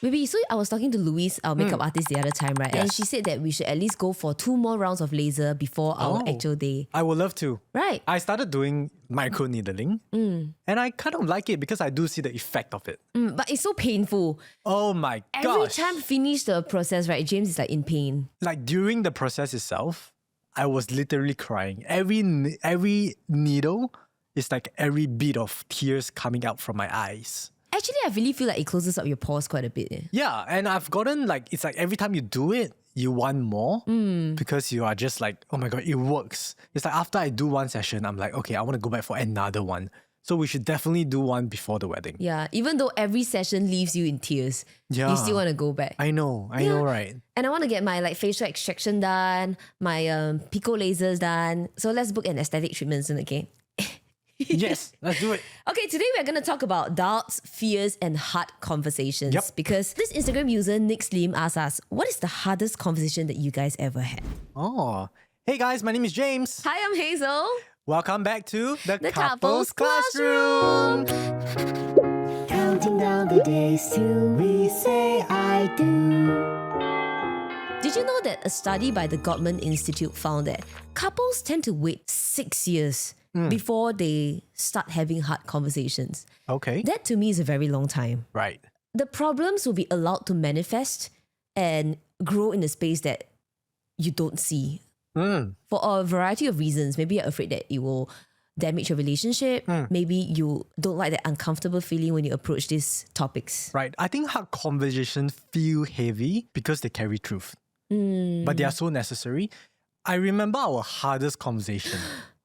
Maybe, so I was talking to Louise, our makeup artist, the other time, right? Yes. And she said that we should at least go for 2 more rounds of laser before our actual day. I would love to. Right. I started doing micro needling and I kind of like it because I do see the effect of it. But it's so painful. Oh my Every gosh. time finish the process, right, James is like in pain. Like during the process itself, I was literally crying. Every needle is like every bead of tears coming out from my eyes. Actually, I really feel like it closes up your pores quite a bit. Eh? Yeah, and I've gotten like, it's like every time you do it, you want more because you are just like, oh my God, it works. It's like after I do one session, I'm like, okay, I want to go back for another one. So we should definitely do one before the wedding. Yeah, even though every session leaves you in tears, you still want to go back. I know, right? And I want to get my like facial extraction done, my pico lasers done. So let's book an aesthetic treatment soon, okay? Yes, let's do it. Okay, today we're going to talk about doubts, fears, and hard conversations. Yep. Because this Instagram user, Nick Slim, asked us, what is the hardest conversation that you guys ever had? Oh, hey guys, my name is James. Hi, I'm Hazel. Welcome back to the Couples Couples Classroom. Counting down the days till we say I do. Did you know that a study by the Gottman Institute found that couples tend to wait 6 years before they start having hard conversations? Okay, That to me is a very long time. right. The problems will be allowed to manifest and grow in a space that you don't see. For a variety of reasons. Maybe you're afraid that it will damage your relationship. Maybe you don't like that uncomfortable feeling when you approach these topics. Right. I think hard conversations feel heavy because they carry truth. But they are so necessary. I remember our hardest conversation.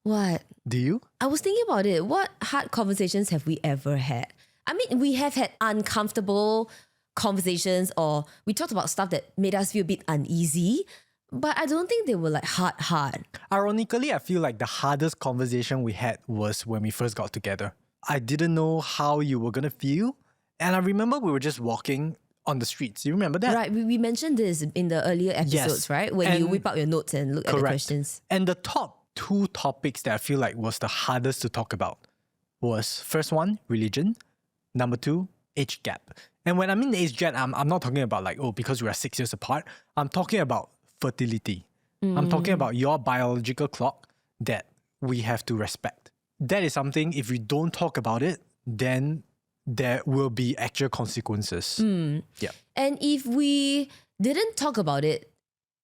What? Do you? I was thinking about it. What hard conversations have we ever had? I mean, we have had uncomfortable conversations, or we talked about stuff that made us feel a bit uneasy, but I don't think they were like hard. Ironically, I feel like the hardest conversation we had was when we first got together. I didn't know how you were going to feel. And I remember we were just walking on the streets. You remember that? Right, we mentioned this in the earlier episodes, right? When you And- whip out your notes and look at the questions. And the top 2 topics that I feel like was the hardest to talk about was, first one, religion. Number 2, age gap. And when I mean age gap, I'm not talking about like, oh, because we are 6 years apart. I'm talking about fertility. I'm talking about your biological clock that we have to respect. That is something, if we don't talk about it, then there will be actual consequences. Yeah. And if we didn't talk about it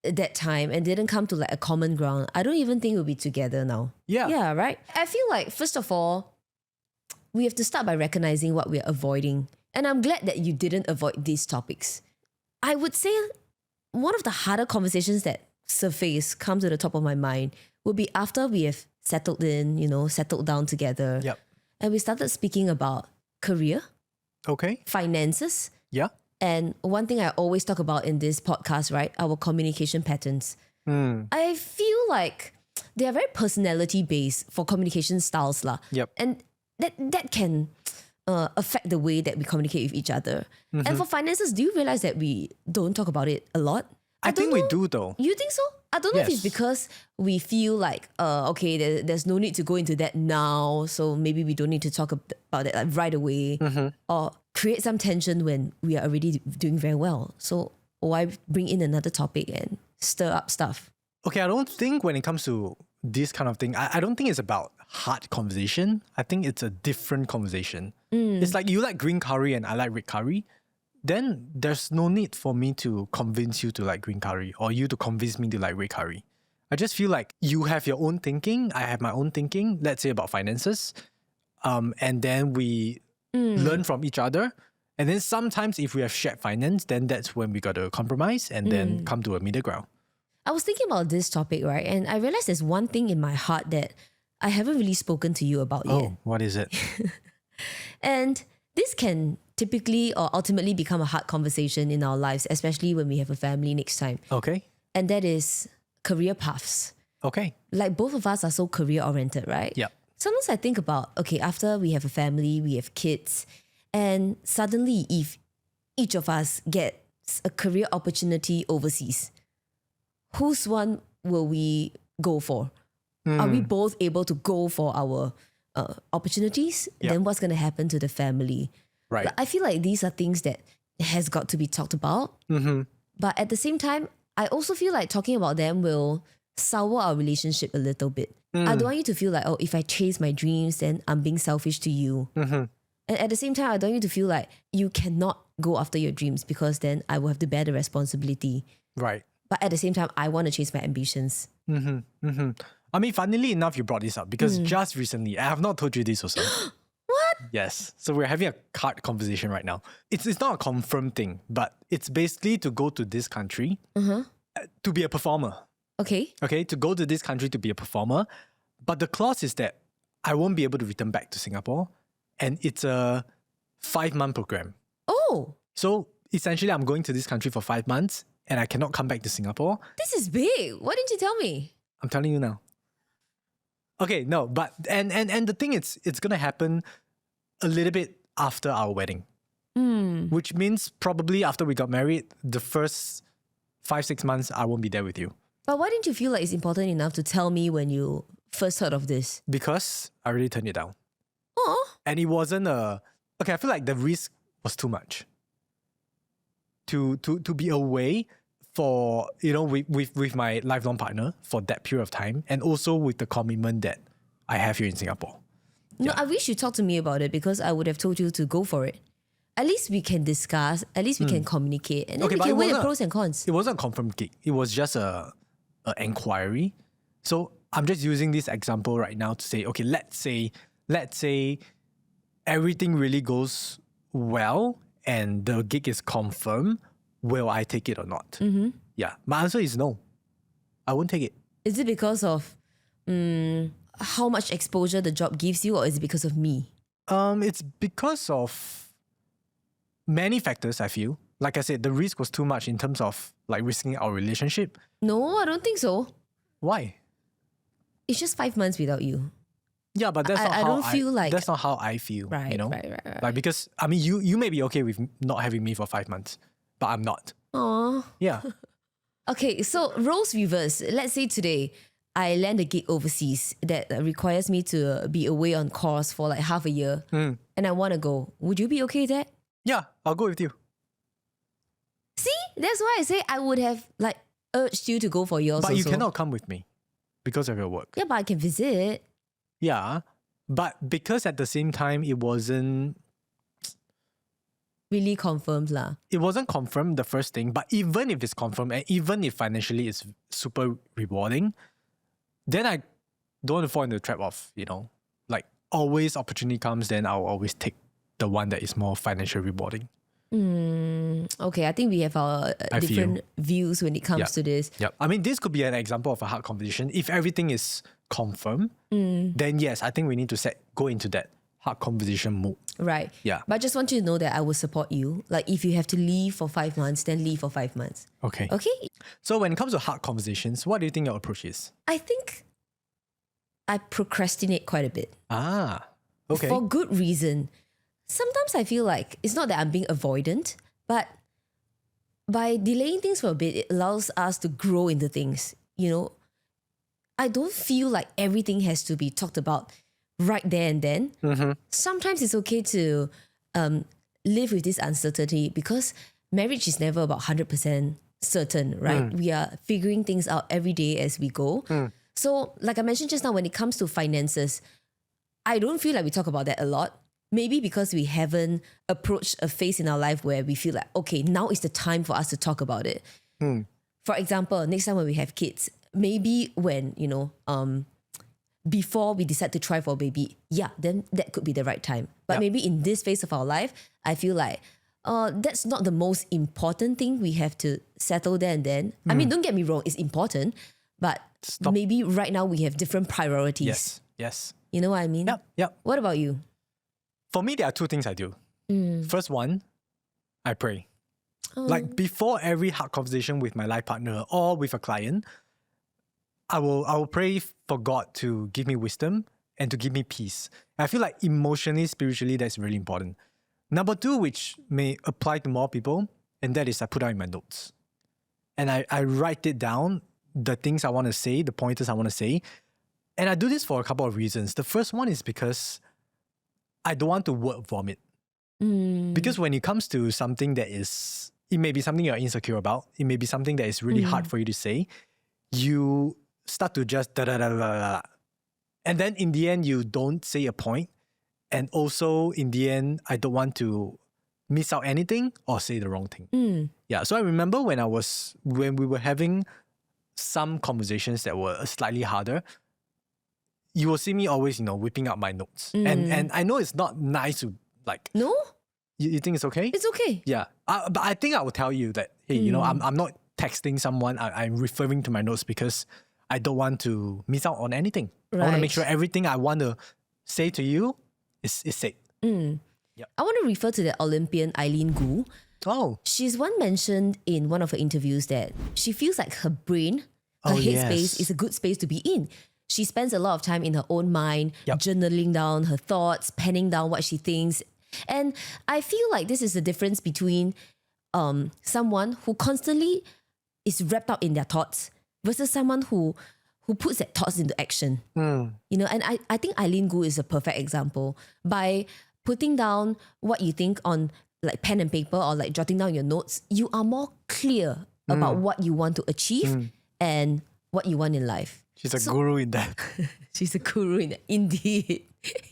at that time and didn't come to like a common ground, I don't even think we'll be together now. Yeah. Yeah, right? I feel like, first of all, we have to start by recognizing what we're avoiding. And I'm glad that you didn't avoid these topics. I would say one of the harder conversations that come to the top of my mind will be after we have settled in, settled down together. Yep. And we started speaking about career, Okay. finances, Yeah. and one thing I always talk about in this podcast, right? Our communication patterns. I feel like they are very personality based for communication styles lah. Yep. And that can affect the way that we communicate with each other. And for finances, do you realize that we don't talk about it a lot? I don't think we know. do though. You think so? I don't know if it's Yes. because we feel like, okay, there's no need to go into that now, so maybe we don't need to talk about it like right away, or create some tension when we are already doing very well. So why bring in another topic and stir up stuff? Okay, I don't think when it comes to this kind of thing, I don't think it's about hard conversation. I think it's a different conversation. It's like you like green curry and I like red curry. Then there's no need for me to convince you to like green curry or you to convince me to like red curry. I just feel like you have your own thinking, I have my own thinking, let's say about finances. And then we learn from each other. And then sometimes if we have shared finance, then that's when we got to compromise and then come to a middle ground. I was thinking about this topic, right? And I realized there's one thing in my heart that I haven't really spoken to you about yet. Oh, what is it? And this can typically or ultimately become a hard conversation in our lives, especially when we have a family next time. Okay. And that is career paths. Okay. Like both of us are so career oriented, right? Yep. Sometimes I think about, okay, after we have a family, we have kids, and suddenly if each of us gets a career opportunity overseas, whose one will we go for? Are we both able to go for our opportunities? Yep. Then what's going to happen to the family? Right. Like, I feel like these are things that has got to be talked about. But at the same time, I also feel like talking about them will sour our relationship a little bit. I don't want you to feel like, oh, if I chase my dreams, then I'm being selfish to you. And at the same time, I don't want you to feel like you cannot go after your dreams because then I will have to bear the responsibility. Right. But at the same time, I want to chase my ambitions. I mean, funnily enough, you brought this up because just recently, I have not told you this also. What? Yes. So we're having a card conversation right now. It's not a confirmed thing, but it's basically to go to this country to be a performer. Okay. Okay, to go to this country to be a performer. But the clause is that I won't be able to return back to Singapore. And it's a 5-month program. Oh, So essentially, I'm going to this country for 5 months and I cannot come back to Singapore. this is big. Why didn't you tell me? I'm telling you now. Okay, no, but and the thing is, it's gonna happen a little bit after our wedding. Which means probably after we got married, the first 5-6 months I won't be there with you. But why didn't you feel like it's important enough to tell me when you first heard of this? Because I already turned it down. Oh, And it wasn't I feel like the risk was too much. To be away for, with my lifelong partner for that period of time, and also with the commitment that I have here in Singapore. no, I wish you talked to me about it because I would have told you to go for it. At least we can discuss, at least we can communicate, and then Okay, we but can it weigh the wasn't- pros and cons. It wasn't a confirmed gig. It was just a inquiry. So I'm just using this example right now to say, okay, let's say everything really goes well and the gig is confirmed. Will I take it or not? Yeah, my answer is no. I won't take it. Is it because of how much exposure the job gives you, or is it because of me? It's because of many factors, I feel. Like I said, the risk was too much in terms of like risking our relationship. No, I don't think so. Why? It's just 5 months without you. Yeah, but that's not I how don't feel like- that's not how I feel. Right, you know? right. Like, because I mean, you may be okay with not having me for 5 months, but I'm not. Aww. Yeah. Okay, so roles reverse. Let's say today I land a gig overseas that requires me to be away on course for like half a year, and I want to go. Would you be okay with that? Yeah, I'll go with you. See, that's why I say I would have like urged you to go for yours. But you also. cannot come with me because of your work. Yeah, but I can visit. Yeah. But because at the same time it wasn't Really confirmed lah. confirmed, the first thing, but even if it's confirmed and even if financially it's super rewarding, then I don't want to fall into the trap of, like always opportunity comes, then I'll always take the one that is more financially rewarding. Okay, I think we have our I different views when it comes Yeah. to this. Yep. I mean, this could be an example of a hard conversation. If everything is confirmed, then yes, I think we need to go into that hard conversation mode. Right. Yeah. But I just want you to know that I will support you. Like if you have to leave for 5 months, then leave for 5 months. Okay. Okay? So when it comes to hard conversations, what do you think your approach is? I think I procrastinate quite a bit. Ah, okay. For good reason. Sometimes I feel like it's not that I'm being avoidant, but by delaying things for a bit, it allows us to grow into things. I don't feel like everything has to be talked about right there and then. Sometimes it's okay to live with this uncertainty because marriage is never about 100% certain, right? We are figuring things out every day as we go. So like I mentioned just now, when it comes to finances, I don't feel like we talk about that a lot. Maybe because we haven't approached a phase in our life where we feel like, okay, now is the time for us to talk about it. For example, next time when we have kids, maybe when, before we decide to try for a baby, then that could be the right time. But maybe in this phase of our life, I feel like that's not the most important thing we have to settle there and then. I mean, don't get me wrong, it's important, but maybe right now we have different priorities. Yes. You know what I mean? Yep. What about you? For me, there are 2 things I do. First one, I pray. Like before every hard conversation with my life partner or with a client, I will pray for God to give me wisdom and to give me peace. I feel like emotionally, spiritually, that's really important. Number 2, which may apply to more people, and that is I put out in my notes. And I write it down, the things I want to say, the pointers I want to say. And I do this for a couple of reasons. The first one is because I don't want to word vomit. Because when it comes to something that is, it may be something you're insecure about, it may be something that is really hard for you to say, you start to just da da da da da. And then in the end, you don't say a point. And also in the end, I don't want to miss out anything or say the wrong thing. Yeah. So I remember when we were having some conversations that were slightly harder, you will see me always, whipping out my notes. And I know it's not nice to like... No? You think it's okay? It's okay. Yeah. But I think I will tell you that, hey, I'm not texting someone. I'm referring to my notes because I don't want to miss out on anything. I want to make sure everything I want to say to you is said. Yep. I want to refer to the Olympian Eileen Gu. Oh. She's one mentioned in one of her interviews that she feels like her brain, her headspace is a good space to be in. She spends a lot of time in her own mind, journaling down her thoughts, penning down what she thinks. And I feel like this is the difference between someone who constantly is wrapped up in their thoughts versus someone who puts that thoughts into action. And I think Eileen Gu is a perfect example. By putting down what you think on like pen and paper or like jotting down your notes, you are more clear about what you want to achieve and what you want in life. She's a guru in that. She's a guru in that. Indeed.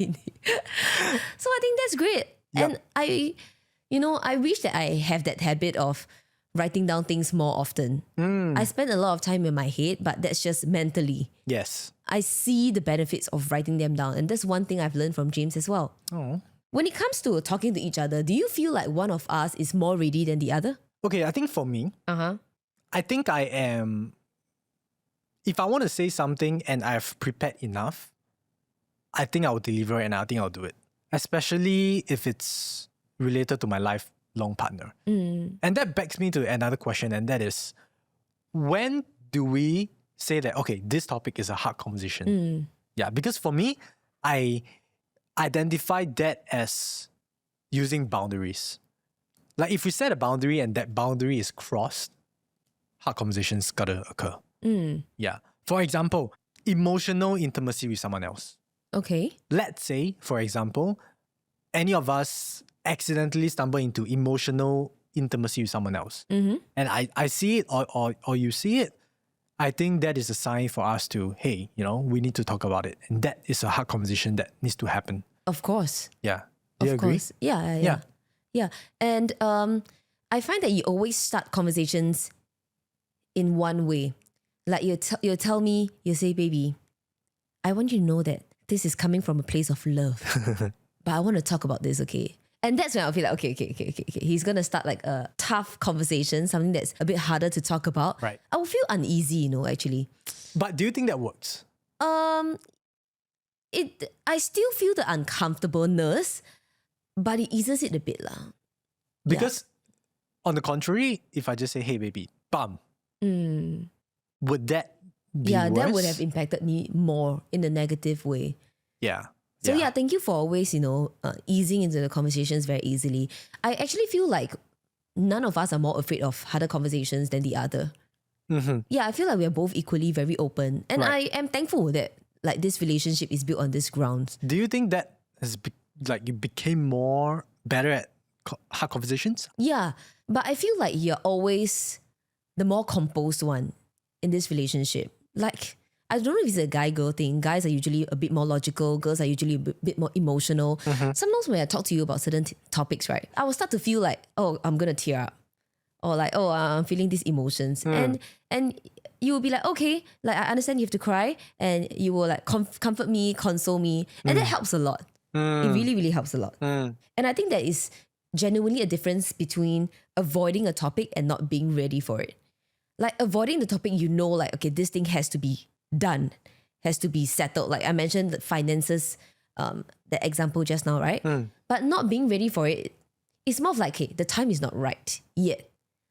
So I think that's great. And I wish that I have that habit of writing down things more often. I spend a lot of time in my head, but that's just mentally. Yes. I see the benefits of writing them down. And that's one thing I've learned from James as well. Oh. When it comes to talking to each other, do you feel like one of us is more ready than the other? Okay, I think for me, I think I am... If I want to say something and I've prepared enough, I think I will deliver it and I think I'll do it. Especially if it's related to my lifelong partner. And that begs me to another question, and that is, when do we say that, okay, this topic is a hard conversation? Yeah, because for me, I identify that as using boundaries. Like if we set a boundary and that boundary is crossed, hard conversations gotta occur. Yeah. For example, emotional intimacy with someone else. Okay. Let's say, for example, any of us accidentally stumble into emotional intimacy with someone else. And I see it or you see it. I think that is a sign for us to, hey, we need to talk about it. And that is a hard conversation that needs to happen. Of course. Yeah. Do you agree? Course. Yeah. And I find that you always start conversations in one way. Like you tell me, you say, baby, I want you to know that this is coming from a place of love. But I want to talk about this, okay? And that's when I'll feel like, okay. He's going to start like a tough conversation, something that's a bit harder to talk about. Right. I will feel uneasy, actually. But do you think that works? I still feel the uncomfortableness, but it eases it a bit lah. Because on the contrary, if I just say, hey baby, bam, would that be worse? That would have impacted me more in a negative way. Yeah. So thank you for always, easing into the conversations very easily. I actually feel like none of us are more afraid of harder conversations than the other. Yeah, I feel like we're both equally very open. And I am thankful that like this relationship is built on this ground. Do you think that has you became more better at hard conversations? Yeah, but I feel like you're always the more composed one in this relationship. Like, I don't know if it's a guy-girl thing. Guys are usually a bit more logical. Girls are usually a bit more emotional. Sometimes when I talk to you about certain topics, right, I will start to feel like, oh, I'm going to tear up. Or like, oh, I'm feeling these emotions. And you will be like, okay, like I understand you have to cry. And you will like comfort me, console me. And that helps a lot. It really, really helps a lot. And I think that is genuinely a difference between avoiding a topic and not being ready for it. Like avoiding the topic, like, okay, this thing has to be done, has to be settled. Like I mentioned the finances, the example just now, right? But not being ready for it, it's more of like, okay, the time is not right yet.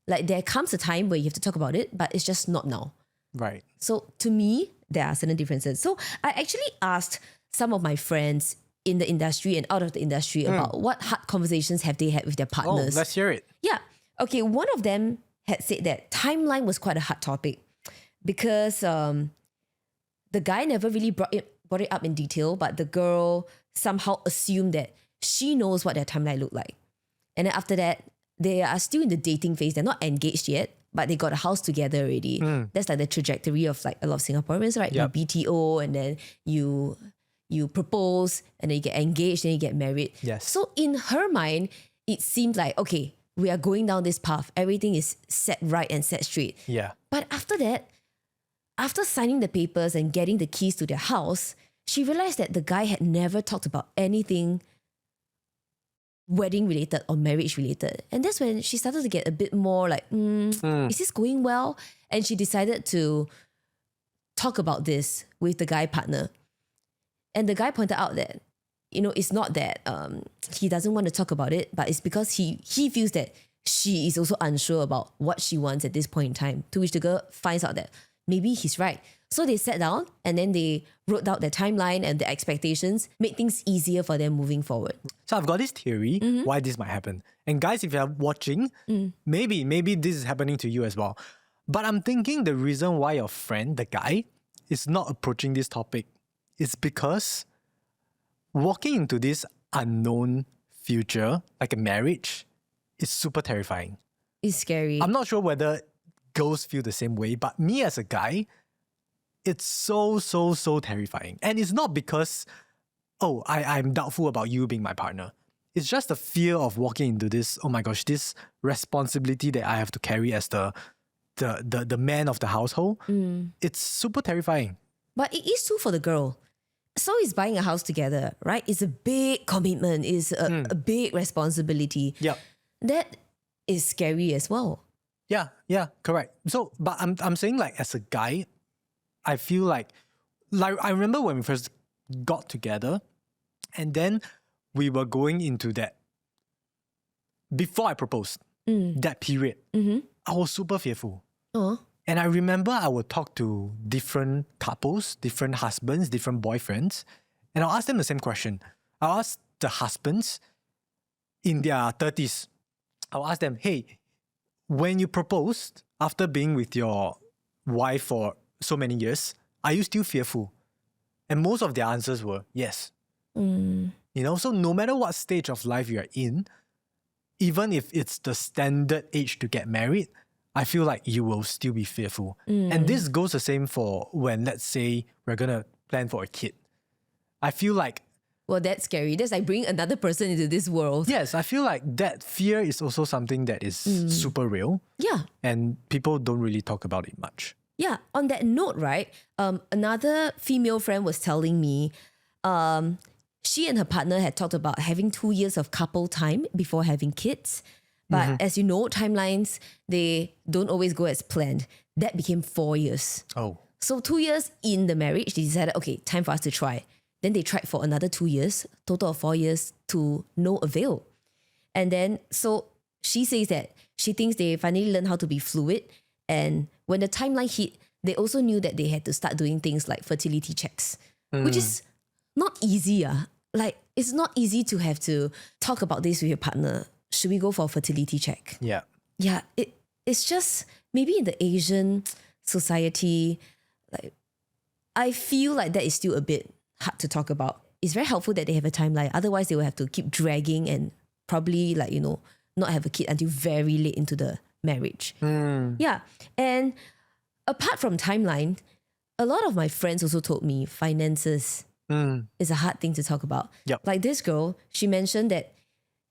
Like there comes a time where you have to talk about it, but it's just not now. Right. So to me, there are certain differences. So I actually asked some of my friends in the industry and out of the industry about what hard conversations have they had with their partners. Oh, let's hear it. Yeah. Okay, one of them had said that timeline was quite a hard topic because the guy never really brought it up in detail, but the girl somehow assumed that she knows what their timeline looked like. And then after that, they are still in the dating phase. They're not engaged yet, but they got a house together already. That's like the trajectory of like a lot of Singaporeans, right? Yep. You BTO and then you propose and then you get engaged and you get married. Yes. So in her mind, it seemed like, okay, we are going down this path. Everything is set right and set straight. Yeah. But after that, after signing the papers and getting the keys to their house, she realized that the guy had never talked about anything wedding related or marriage related. And that's when she started to get a bit more like, is this going well? And she decided to talk about this with the guy partner. And the guy pointed out that, it's not that he doesn't want to talk about it, but it's because he feels that she is also unsure about what she wants at this point in time, to which the girl finds out that maybe he's right. So they sat down and then they wrote out their timeline and their expectations, made things easier for them moving forward. So I've got this theory why this might happen. And guys, if you're watching, maybe this is happening to you as well. But I'm thinking the reason why your friend, the guy, is not approaching this topic is because walking into this unknown future, like a marriage, is super terrifying. It's scary. I'm not sure whether girls feel the same way, but me as a guy, it's so terrifying. And it's not because, I'm doubtful about you being my partner. It's just the fear of walking into this, oh my gosh, this responsibility that I have to carry as the man of the household. It's super terrifying. But it is too for the girl. So is buying a house together, right? It's a big commitment. It's a big responsibility. Yep. That is scary as well. Yeah, correct. So, but I'm saying like as a guy, I feel like I remember when we first got together and then we were going into that, before I proposed, that period, I was super fearful. And I remember I would talk to different couples, different husbands, different boyfriends, and I'll ask them the same question. I'll ask the husbands in their 30s, I'll ask them, hey, when you proposed after being with your wife for so many years, are you still fearful? And most of their answers were yes. So no matter what stage of life you're in, even if it's the standard age to get married, I feel like you will still be fearful. And this goes the same for when, let's say, we're going to plan for a kid. I feel like... Well, that's scary. That's like bringing another person into this world. Yes, I feel like that fear is also something that is super real. Yeah. And people don't really talk about it much. Yeah. On that note, right, another female friend was telling me she and her partner had talked about having 2 years of couple time before having kids. But as you know, timelines, they don't always go as planned. That became 4 years. Oh. So 2 years in the marriage, they decided, okay, time for us to try. Then they tried for another 2 years, total of 4 years to no avail. And then, so she says that she thinks they finally learned how to be fluid. And when the timeline hit, they also knew that they had to start doing things like fertility checks, which is not easy. Like, it's not easy to have to talk about this with your partner. Should we go for a fertility check? Yeah. Yeah, it's just maybe in the Asian society, like I feel like that is still a bit hard to talk about. It's very helpful that they have a timeline. Otherwise, they will have to keep dragging and probably not have a kid until very late into the marriage. Yeah, and apart from timeline, a lot of my friends also told me finances is a hard thing to talk about. Yep. Like this girl, she mentioned that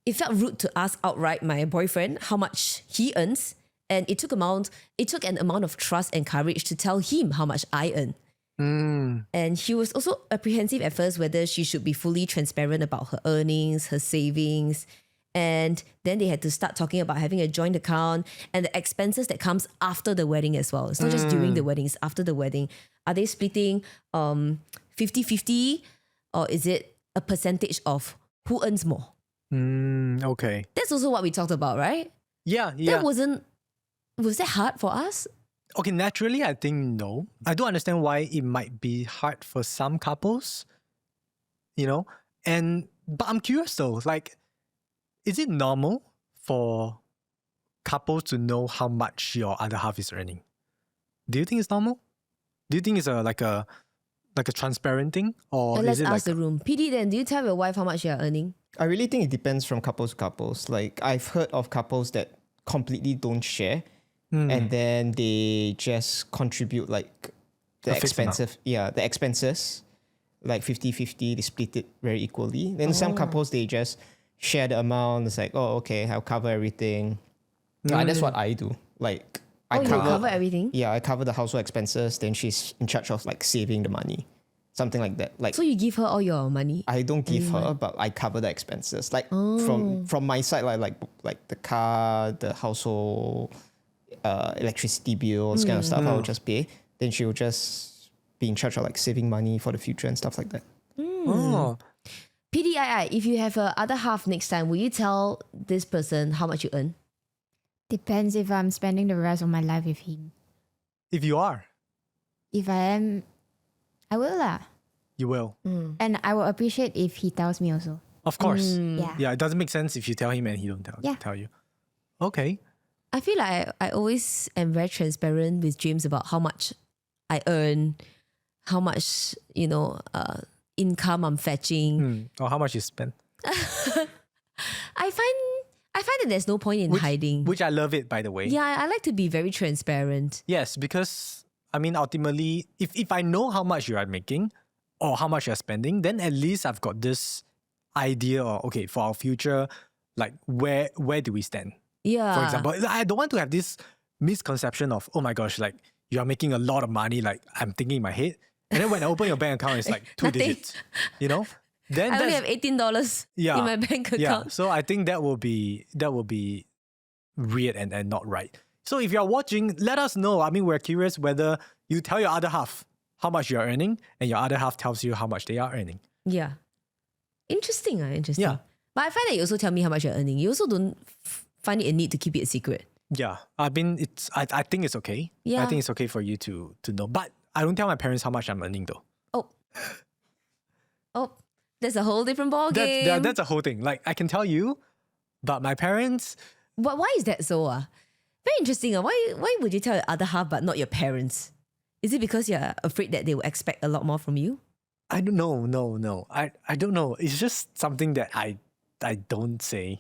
it felt rude to ask outright my boyfriend how much he earns, and it took an amount of trust and courage to tell him how much I earn. And she was also apprehensive at first whether she should be fully transparent about her earnings, her savings. And then they had to start talking about having a joint account and the expenses that comes after the wedding as well. It's not just during the wedding, it's after the wedding. Are they splitting 50-50, or is it a percentage of who earns more? Okay. That's also what we talked about, right? Yeah. Was that hard for us? Okay, naturally, I think no. I do understand why it might be hard for some couples, but I'm curious though, like, is it normal for couples to know how much your other half is earning? Do you think it's normal? Do you think it's like a transparent thing, or And is let's it ask like the room. PD, then do you tell your wife how much you're earning? I really think it depends from couples to couples. Like I've heard of couples that completely don't share, and then they just contribute like the A fixed amount. the expenses, like 50-50, they split it very equally. Then some couples, they just share the amount. It's like, oh, okay, I'll cover everything. That's what I do. Like I You cover everything? Yeah, I cover the household expenses. Then she's in charge of like saving the money, something like that. Like So you give her all your money? I don't give her, but I cover the expenses. Like from my side, like the car, the household, electricity bills, kind of stuff. I will just pay. Then she will just be in charge of like saving money for the future and stuff like that. oh, PDII, if you have a other half next time, will you tell this person how much you earn? Depends if I'm spending the rest of my life with him. if you are, If I am, I will lah. you will. And I will appreciate if he tells me also. Of course. Yeah. Yeah, it doesn't make sense if you tell him and he don't Yeah. tell you. Okay. I feel like I always am very transparent with James about how much I earn, how much, income I'm fetching. Or how much you spend. I find that there's no point in hiding. Which I love it, by the way. Yeah, I like to be very transparent. Yes, because I mean, ultimately, if I know how much you are making or how much you're spending, then at least I've got this idea of, okay, for our future, like where do we stand? Yeah. For example, I don't want to have this misconception of, oh my gosh, like you are making a lot of money, like I'm thinking in my head. And then when I open your bank account, it's like two Nothing. digits, Then I only that's- have $18 in my bank account. Yeah, so I think that will be weird and not right. So if you're watching, let us know. I mean, we're curious whether you tell your other half how much you're earning and your other half tells you how much they are earning. Yeah. Interesting. Interesting. Yeah. But I find that you also tell me how much you're earning. You also don't find it a need to keep it a secret. Yeah, I mean, I think it's okay. Yeah. I think it's okay for you to know. But I don't tell my parents how much I'm earning though. Oh, that's a whole different ball game. That's a whole thing. Like I can tell you, but my parents, Why is that so? Very interesting. Why would you tell your other half but not your parents? Is it because you're afraid that they will expect a lot more from you? I don't know. No. I don't know. It's just something that I don't say.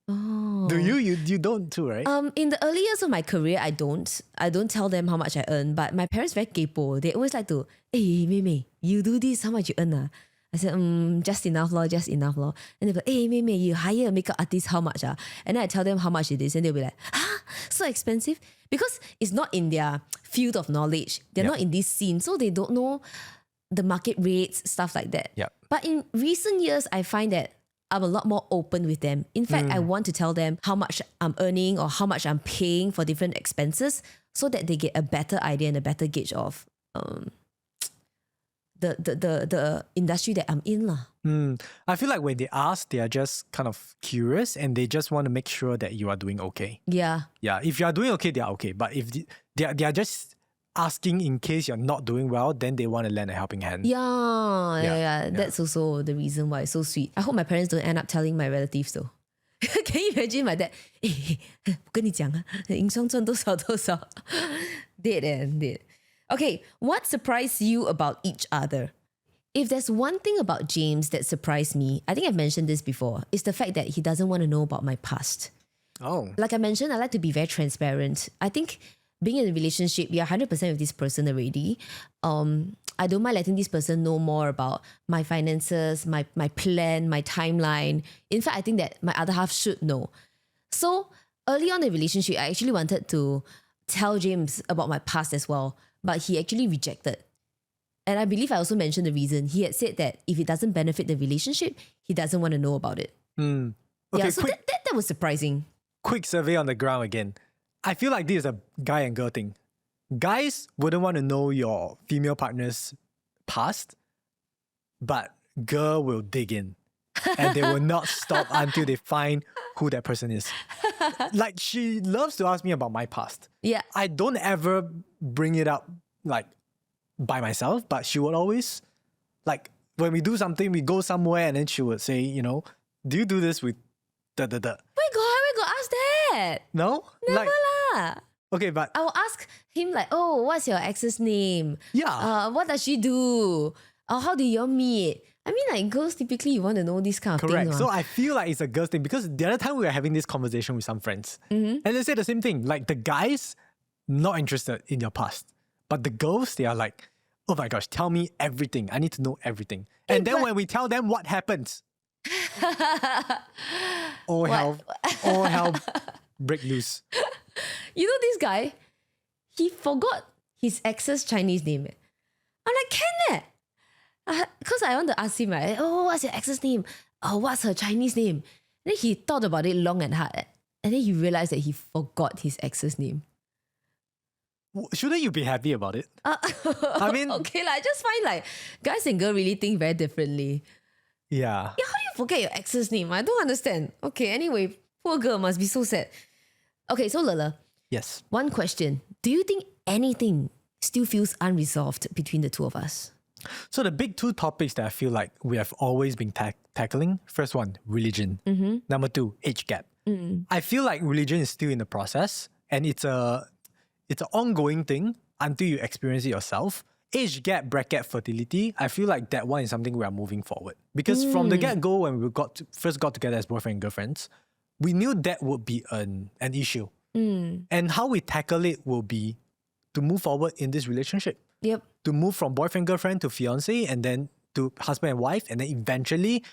Oh. Do you? You don't too, right? In the early years of my career, I don't tell them how much I earn. But my parents very kaypoh. They always like to, hey, Mei, you do this, how much you earn? I said, just enough lor. And they'll be like, hey, Mei, you hire a makeup artist, how much? And then I tell them how much it is. And they'll be like, so expensive? Because it's not in their field of knowledge. They're not in this scene. So they don't know the market rates, stuff like that. Yep. But in recent years, I find that I'm a lot more open with them. In fact, I want to tell them how much I'm earning or how much I'm paying for different expenses so that they get a better idea and a better gauge of the industry that I'm in lah. I feel like when they ask, they are just kind of curious and they just want to make sure that you are doing okay. Yeah. Yeah, if you are doing okay, they are okay. But if they are just asking in case you're not doing well, then they want to lend a helping hand. Yeah. That's also the reason why it's so sweet. I hope my parents don't end up telling my relatives though. Can you imagine my dad? 我跟你讲啊，营商赚多少多少。Did. Okay, what surprised you about each other? If there's one thing about James that surprised me, I think I've mentioned this before, is the fact that he doesn't want to know about my past. Oh. Like I mentioned, I like to be very transparent. I think being in a relationship, you're 100% with this person already. I don't mind letting this person know more about my finances, my plan, my timeline. In fact, I think that my other half should know. So early on in the relationship, I actually wanted to tell James about my past as well, but he actually rejected. And I believe I also mentioned the reason. He had said that if it doesn't benefit the relationship, he doesn't want to know about it. Okay, Yeah, so quick, that was surprising. quick survey on the ground again. I feel like this is a guy and girl thing. Guys wouldn't want to know your female partner's past, but girl will dig in. And they will not stop until they find who that person is. Like she loves to ask me about my past. Yeah. I don't ever bring it up like by myself, but she would always, like when we do something, we go somewhere and then she would say, do you do this with da da da? Where go ask that? No? Never Like, lah. Okay, but I will ask him like, oh, what's your ex's name? yeah. What does she do? How do you all meet? I mean, like girls typically you want to know this kind of Correct. thing. So I feel like it's a girl's thing because the other time we were having this conversation with some friends and they say the same thing. Like the guys not interested in your past, but the girls, they are like, oh my gosh, tell me everything. I need to know everything. And then when we tell them what happens, all hell break loose. You know this guy, he forgot his ex's Chinese name. I'm like, can that? Because I want to ask him, right? Oh, what's your ex's name? Oh, what's her Chinese name? And then he thought about it long and hard. And then he realized that he forgot his ex's name. Shouldn't you be happy about it? I mean, Okay, I just find like guys and girls really think very differently. yeah. Yeah, how do you forget your ex's name? I don't understand. Okay, anyway, poor girl must be so sad. Okay, so Lala, Yes. one question. Do you think anything still feels unresolved between the two of us? So the big two topics that I feel like we have always been tackling. First one, religion. Number two, age gap. I feel like religion is still in the process and it's an ongoing thing until you experience it yourself. Age gap, bracket, fertility, I feel like that one is something we are moving forward. Because from the get-go, when we first got together as boyfriend and girlfriends, we knew that would be an issue. And how we tackle it will be to move forward in this relationship. Yep. To move from boyfriend, girlfriend to fiance, and then to husband and wife, and then eventually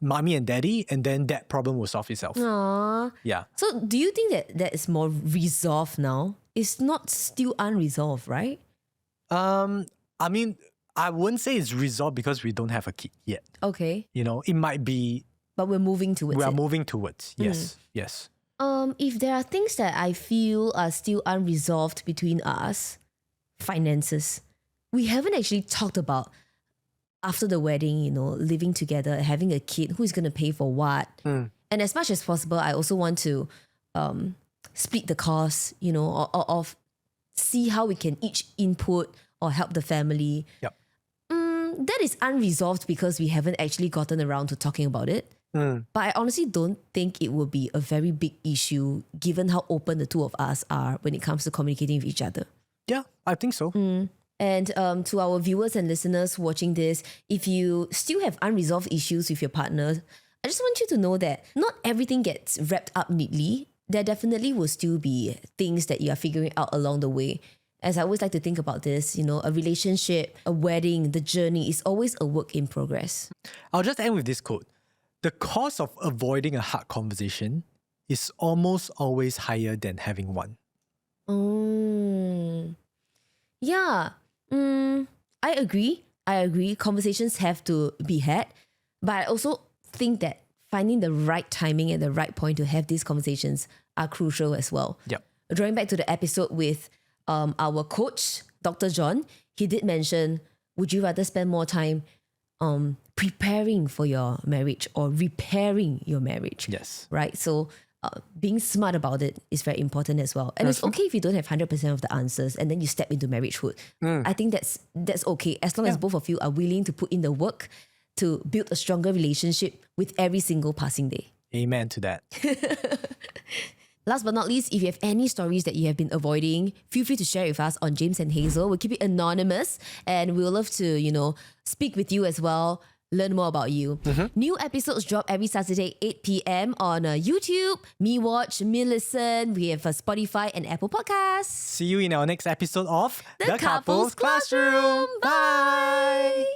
mommy and daddy, and then that problem will solve itself. Aww. Yeah. So do you think that is more resolved now? It's not still unresolved, right? I mean, I wouldn't say it's resolved because we don't have a kid yet. Okay. You know, it might be But we're moving towards we are it. moving towards. Yes. Yes. If there are things that I feel are still unresolved between us, finances. We haven't actually talked about after the wedding, you know, living together, having a kid, who's going to pay for what. And as much as possible, I also want to split the costs, you know, or see how we can each input or help the family. Yep. That is unresolved because we haven't actually gotten around to talking about it. But I honestly don't think it will be a very big issue given how open the two of us are when it comes to communicating with each other. Yeah, I think so. And to our viewers and listeners watching this, if you still have unresolved issues with your partner, I just want you to know that not everything gets wrapped up neatly. There definitely will still be things that you are figuring out along the way. As I always like to think about this, you know, a relationship, a wedding, the journey is always a work in progress. I'll just end with this quote. The cost of avoiding a hard conversation is almost always higher than having one. Yeah. I agree. Conversations have to be had. But I also think that finding the right timing and the right point to have these conversations are crucial as well. Yep. Drawing back to the episode with our coach, Dr. John, he did mention, would you rather spend more time preparing for your marriage or repairing your marriage? Yes. Right? So being smart about it is very important as well. And it's okay if you don't have 100% of the answers and then you step into marriagehood. I think that's okay as long as both of you are willing to put in the work to build a stronger relationship with every single passing day. Amen to that. Last but not least, if you have any stories that you have been avoiding, feel free to share with us on James and Hazel. We'll keep it anonymous and we'll love to, you know, speak with you as well, learn more about you. New episodes drop every Saturday, 8 p.m. on YouTube, Me Watch, Me Listen. We have Spotify and Apple Podcasts. See you in our next episode of The Couples Classroom. Bye.